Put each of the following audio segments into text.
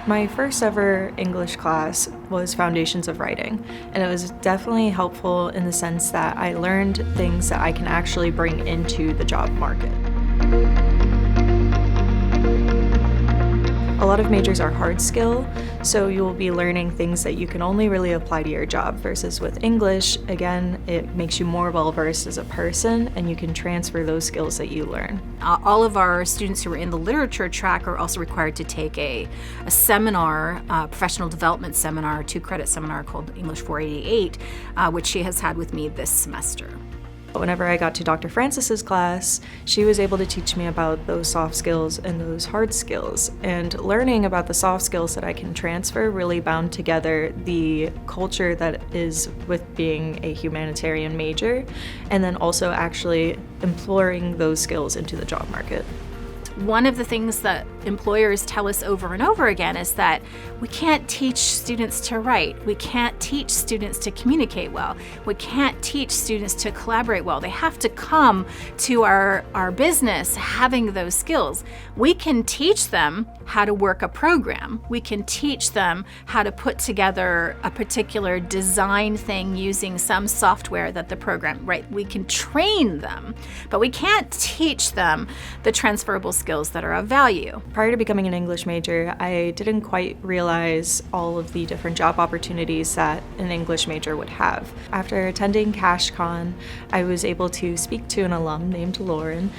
My first ever English class was Foundations of Writing, and it was definitely helpful in the sense that I learned things that I can actually bring into the job market. A lot of majors are hard skill, so you will be learning things that you can only really apply to your job, versus with English, again, it makes you more well-versed as a person and you can transfer those skills that you learn. All of our students who are in the literature track are also required to take a seminar, professional development seminar, 2-credit seminar called English 488, which she has had with me this semester. Whenever I got to Dr. Francis's class, she was able to teach me about those soft skills and those hard skills. And learning about the soft skills that I can transfer really bound together the culture that is with being a humanitarian major, and then also actually employing those skills into the job market. One of the things that employers tell us over and over again is that we can't teach students to write. We can't teach students to communicate well. We can't teach students to collaborate well. They have to come to our business having those skills. We can teach them how to work a program. We can teach them how to put together a particular design thing using some software that the program, right? We can train them, but we can't teach them the transferable skills that are of value. Prior to becoming an English major, I didn't quite realize all of the different job opportunities that an English major would have. After attending CashCon, I was able to speak to an alum named Lauren.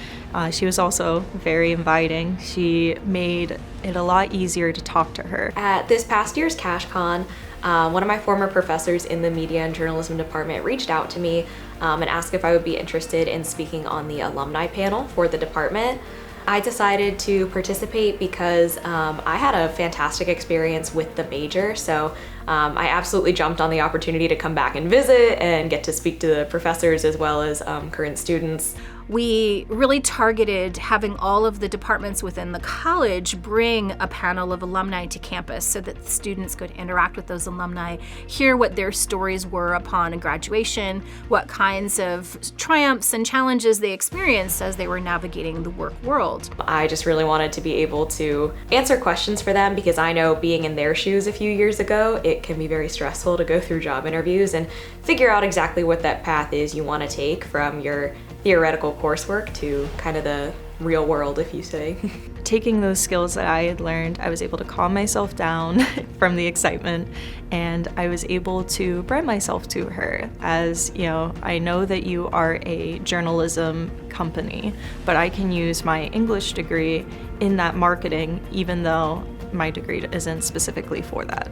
She was also very inviting. She made it a lot easier to talk to her. At this past year's CashCon, one of my former professors in the media and journalism department reached out to me and asked if I would be interested in speaking on the alumni panel for the department. I decided to participate because I had a fantastic experience with the major, so I absolutely jumped on the opportunity to come back and visit and get to speak to the professors as well as current students. We really targeted having all of the departments within the college bring a panel of alumni to campus so that the students could interact with those alumni, hear what their stories were upon graduation, what kinds of triumphs and challenges they experienced as they were navigating the work world. I just really wanted to be able to answer questions for them because I know being in their shoes a few years ago, it can be very stressful to go through job interviews and figure out exactly what that path is you want to take from your theoretical coursework to kind of the real world, if you say. Taking those skills that I had learned, I was able to calm myself down from the excitement, and I was able to brand myself to her as, you know, I know that you are a journalism company, but I can use my English degree in that marketing, even though my degree isn't specifically for that.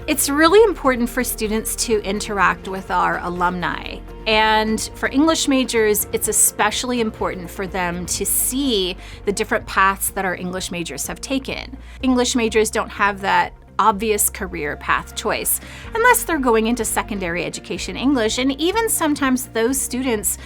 It's really important for students to interact with our alumni. And for English majors, it's especially important for them to see the different paths that our English majors have taken. English majors don't have that obvious career path choice unless they're going into secondary education English, and even sometimes those students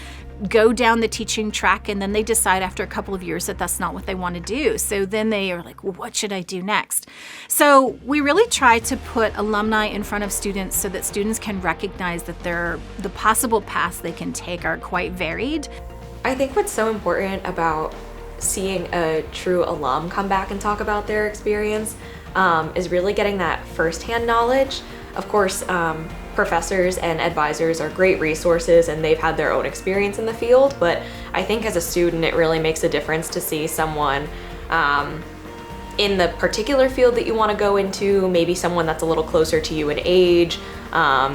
go down the teaching track and then they decide after a couple of years that that's not what they want to do. So then they are like, well, what should I do next? So we really try to put alumni in front of students so that students can recognize that the possible paths they can take are quite varied. I think what's so important about seeing a true alum come back and talk about their experience is really getting that firsthand knowledge. Of course, professors and advisors are great resources and they've had their own experience in the field, but I think as a student it really makes a difference to see someone in the particular field that you want to go into, maybe someone that's a little closer to you in age,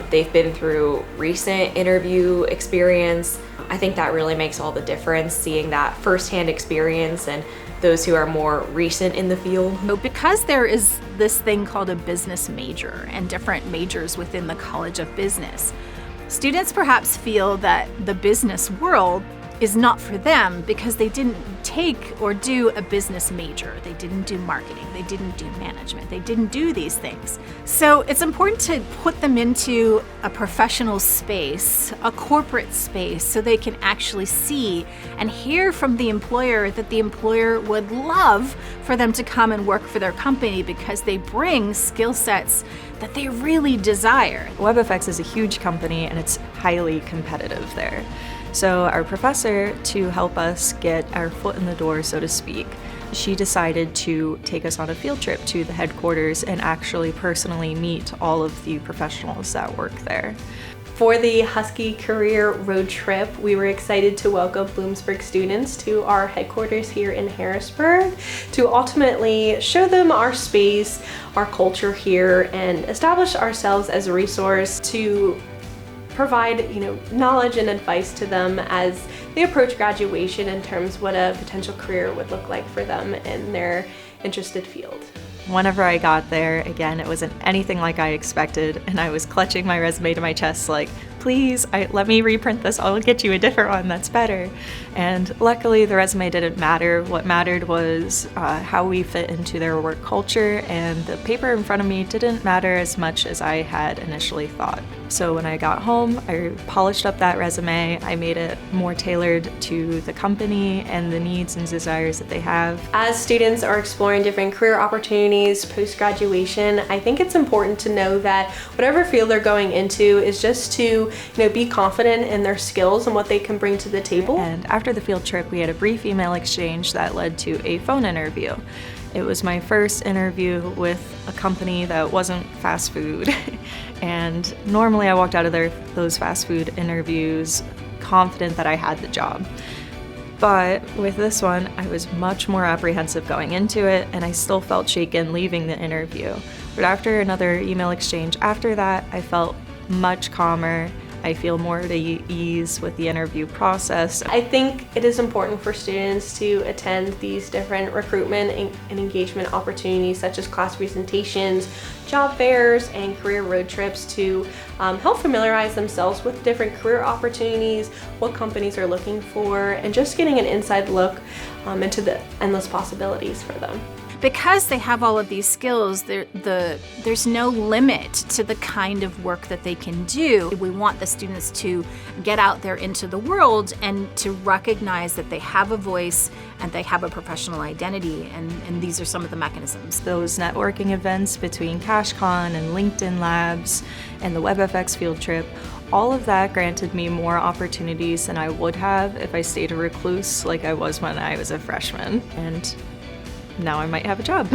they've been through recent interview experience. I think that really makes all the difference, seeing that firsthand experience and those who are more recent in the field. Because there is this thing called a business major and different majors within the College of Business, students perhaps feel that the business world is not for them because they didn't take or do a business major. They didn't do marketing, they didn't do management, they didn't do these things. So it's important to put them into a professional space, a corporate space, so they can actually see and hear from the employer that the employer would love for them to come and work for their company because they bring skill sets that they really desire. WebFX is a huge company and it's highly competitive there. So our professor, to help us get our foot in the door, so to speak, she decided to take us on a field trip to the headquarters and actually personally meet all of the professionals that work there. For the Husky Career Road Trip, we were excited to welcome Bloomsburg students to our headquarters here in Harrisburg to ultimately show them our space, our culture here, and establish ourselves as a resource to provide, knowledge and advice to them as they approach graduation in terms of what a potential career would look like for them in their interested field. Whenever I got there, again, it wasn't anything like I expected, and I was clutching my resume to my chest like, please, let me reprint this, I'll get you a different one that's better. And luckily, the resume didn't matter. What mattered was how we fit into their work culture, and the paper in front of me didn't matter as much as I had initially thought. So when I got home, I polished up that resume, I made it more tailored to the company and the needs and desires that they have. As students are exploring different career opportunities post-graduation, I think it's important to know that whatever field they're going into is just to be confident in their skills and what they can bring to the table. And after the field trip, we had a brief email exchange that led to a phone interview. It was my first interview with a company that wasn't fast food. And normally I walked out of those fast food interviews confident that I had the job. But with this one, I was much more apprehensive going into it, and I still felt shaken leaving the interview. But after another email exchange after that, I felt much calmer. I feel more at ease with the interview process. I think it is important for students to attend these different recruitment and engagement opportunities such as class presentations, job fairs, and career road trips to help familiarize themselves with different career opportunities, what companies are looking for, and just getting an inside look into the endless possibilities for them. Because they have all of these skills, there's no limit to the kind of work that they can do. We want the students to get out there into the world and to recognize that they have a voice and they have a professional identity, and these are some of the mechanisms. Those networking events between CashCon and LinkedIn Labs and the WebFX field trip, all of that granted me more opportunities than I would have if I stayed a recluse like I was when I was a freshman. And now I might have a job.